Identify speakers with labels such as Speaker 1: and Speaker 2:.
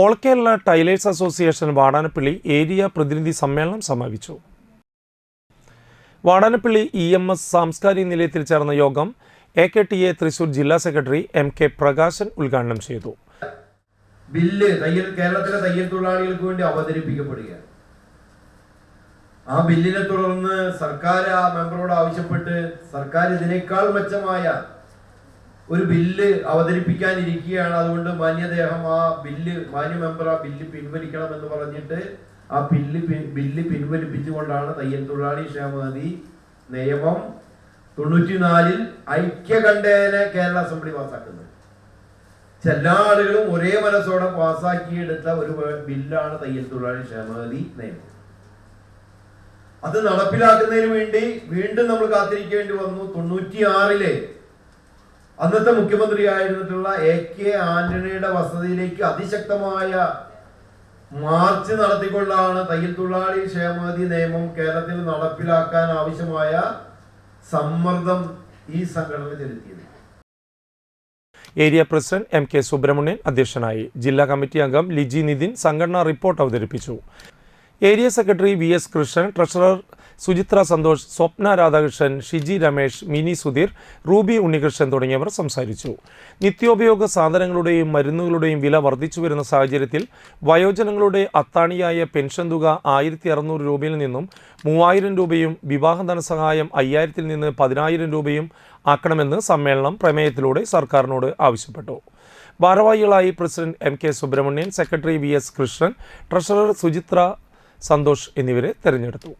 Speaker 1: All Kerala Tailors Association Vadanappally area പ്രതിനിധി സമ്മേളനം സമാപിച്ചു. വാടാനപ്പള്ളി EMS സാംസ്കാരിക നിലയത്തിൽ ചേർന്ന യോഗം AKTA തൃശൂർ ജില്ലാ സെക്രട്ടറി MK പ്രകാശൻ ഉദ്ഘാടനം ചെയ്തു.
Speaker 2: ബില്ല് കേരളത്തിലെ തയ്യൽ തൊഴിലാളികൾക്ക് വേണ്ടി അവതരിപ്പിക്കപ്പെടുകയാണ്. ആ ബില്ലിനെ തുടർന്ന് സർക്കാർ ആ മെമ്പറോട് ആവശ്യപ്പെട്ട് സർക്കാർ ഇതിനേക്കാൾ മെച്ചമായ ഒരു ബില്ല് അവതരിപ്പിക്കാനിരിക്കുകയാണ്. അതുകൊണ്ട് മാന്യദേഹം മാന്യ മെമ്പർ ആ ബില്ല് പിൻവലിക്കണം എന്ന് പറഞ്ഞിട്ട് ആ ബില്ല് പിൻവലിപ്പിച്ചുകൊണ്ടാണ് തയ്യൽ തൊഴിലാളി ക്ഷേമനിധി നിയമം 94 ഐക്യകണ്ഠേന കേരള അസംബ്ലി പാസ്സാക്കുന്നത്. എല്ലാ ആളുകളും ഒരേ മനസ്സോടെ പാസ്സാക്കിയെടുത്ത ഒരു ബില്ലാണ് തയ്യൽ തൊഴിലാളി ക്ഷേമനിധി നിയമം. അത് നടപ്പിലാക്കുന്നതിന് വേണ്ടി വീണ്ടും നമ്മൾ കാത്തിരിക്കേണ്ടി വന്നു. 96 അന്നത്തെ മുഖ്യമന്ത്രിയായിരുന്നിട്ടുള്ള AK ആന്റണിയുടെ വസതിയിലേക്ക് അതിശക്തമായ മാർച്ച് നടത്തിക്കൊണ്ടാണ് തയ്യൽ തൊഴിലാളി ക്ഷേമനിധി നിയമം കേരളത്തിൽ നടപ്പിലാക്കാൻ ആവശ്യമായ സമ്മർദ്ദം ഈ സംഘടന ചെലുത്തിയത്.
Speaker 1: ഏരിയ പ്രസിഡന്റ് MK സുബ്രഹ്മണ്യൻ അധ്യക്ഷനായി. ജില്ലാ കമ്മിറ്റി അംഗം ലിജി നിതിൻ സംഘടനാ റിപ്പോർട്ട് അവതരിപ്പിച്ചു. Area secretary VS Krishnan, treasurer Suchitra Santhosh, Swapna Radhakrishnan, Shiji Ramesh, Mini Sudheer, Ruby Unnikrishnan തുടങ്ങിയവർ സംസാരിച്ചു. നിത്യോപയോഗ സാധനങ്ങളുടെയും മരുന്നുകളുടെയും വില വർദ്ധിച്ചു വരുന്ന സാഹചര്യത്തിൽ വയോജനങ്ങളുടെ അത്താണിയായ പെൻഷൻ തുക 1600 രൂപയിൽ നിന്നും 3000 രൂപയും വിവാഹ ധനസഹായം 5000 നിന്ന് 10000 രൂപയും ആക്കണമെന്ന് സമ്മേളനം പ്രമേയത്തിലൂടെ സർക്കാരിനോട് ആവശ്യപ്പെട്ടു. ഭാരവാഹികളായി president MK Subramanian, secretary VS Krishnan, treasurer Suchitra Santhosh എന്നിവരെ തെരഞ്ഞെടുത്തു.